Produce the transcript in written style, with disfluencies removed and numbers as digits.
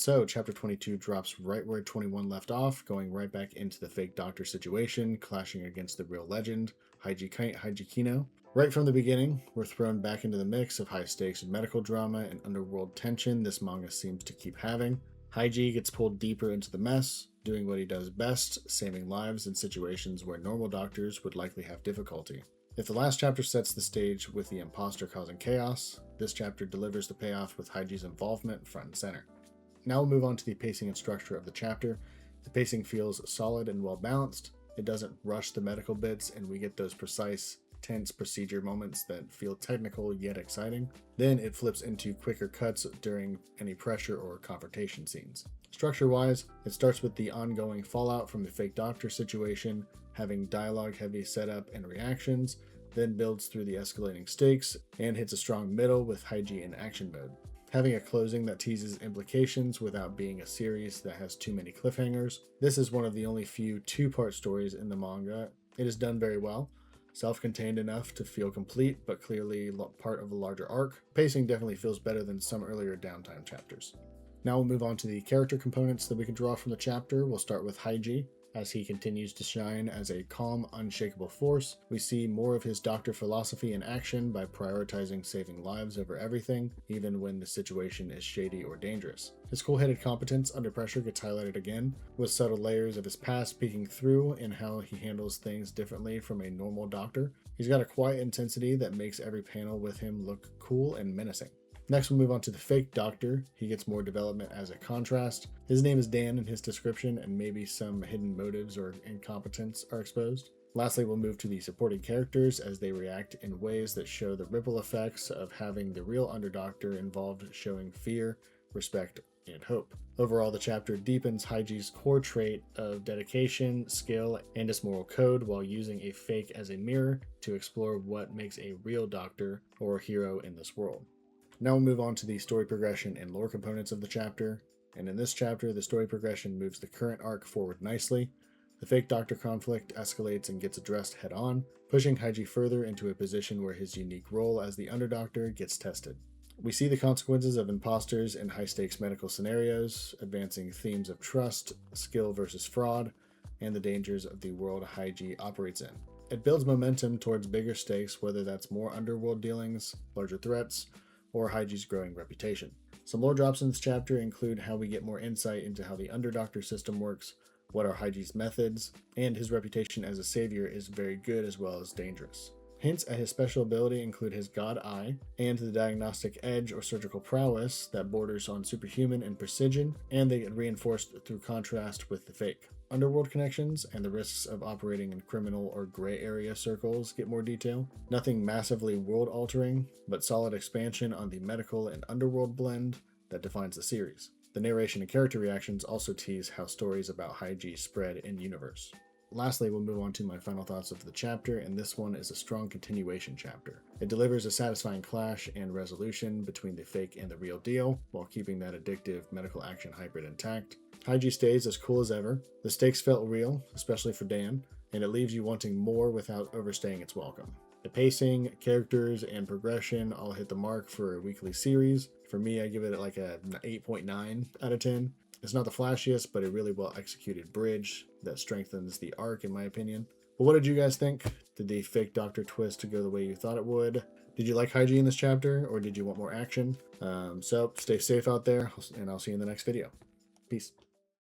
So, chapter 22 drops right where 21 left off, going right back into the fake doctor situation, clashing against the real legend, Haiji Kino. Right from the beginning, we're thrown back into the mix of high stakes medical drama and underworld tension this manga seems to keep having. Haiji gets pulled deeper into the mess, doing what he does best, saving lives in situations where normal doctors would likely have difficulty. If the last chapter sets the stage with the imposter causing chaos, this chapter delivers the payoff with Haiji's involvement front and center. Now we'll move on to the pacing and structure of the chapter. The pacing feels solid and well balanced. It doesn't rush the medical bits, and we get those precise, tense procedure moments that feel technical yet exciting. Then it flips into quicker cuts during any pressure or confrontation scenes. Structure-wise, it starts with the ongoing fallout from the fake doctor situation, having dialogue-heavy setup and reactions, then builds through the escalating stakes, and hits a strong middle with Haiji in action mode. Having a closing that teases implications without being a series that has too many cliffhangers. This is one of the only few two-part stories in the manga. It is done very well, self-contained enough to feel complete, but clearly part of a larger arc. Pacing definitely feels better than some earlier downtime chapters. Now we'll move on to the character components that we can draw from the chapter. We'll start with Haiji. As he continues to shine as a calm, unshakable force, we see more of his doctor philosophy in action by prioritizing saving lives over everything, even when the situation is shady or dangerous. His cool-headed competence under pressure gets highlighted again, with subtle layers of his past peeking through in how he handles things differently from a normal doctor. He's got a quiet intensity that makes every panel with him look cool and menacing. Next, we'll move on to the fake doctor. He gets more development as a contrast. His name is Dan in his description, and maybe some hidden motives or incompetence are exposed. Lastly, we'll move to the supporting characters as they react in ways that show the ripple effects of having the real underdoctor involved, showing fear, respect, and hope. Overall, the chapter deepens Haiji's core trait of dedication, skill, and his moral code while using a fake as a mirror to explore what makes a real doctor or hero in this world. Now we'll move on to the story progression and lore components of the chapter. And in this chapter, the story progression moves the current arc forward nicely. The fake doctor conflict escalates and gets addressed head on, pushing Haiji further into a position where his unique role as the underdoctor gets tested. We see the consequences of imposters in high-stakes medical scenarios, advancing themes of trust, skill versus fraud, and the dangers of the world Haiji operates in. It builds momentum towards bigger stakes, whether that's more underworld dealings, larger threats, or Haiji's growing reputation. Some lore drops in this chapter include how we get more insight into how the underdoctor system works, what are Haiji's methods, and his reputation as a savior is very good as well as dangerous. Hints at his special ability include his god eye, and the diagnostic edge or surgical prowess that borders on superhuman and precision, and they get reinforced through contrast with the fake. Underworld connections and the risks of operating in criminal or gray area circles get more detail. Nothing massively world-altering, but solid expansion on the medical and underworld blend that defines the series. The narration and character reactions also tease how stories about Haiji spread in universe. Lastly, we'll move on to my final thoughts of the chapter, and this one is a strong continuation chapter. It delivers a satisfying clash and resolution between the fake and the real deal, while keeping that addictive medical action hybrid intact. Haiji stays as cool as ever. The stakes felt real, especially for Dan, and it leaves you wanting more without overstaying its welcome. The pacing, characters, and progression all hit the mark for a weekly series. For me, I give it like a 8.9 out of 10. It's not the flashiest, but a really well executed bridge that strengthens the arc, in my opinion. But what did you guys think? Did the fake doctor twist go the way you thought it would? Did you like Haiji in this chapter, or did you want more action? So stay safe out there, and I'll see you in the next video. Peace.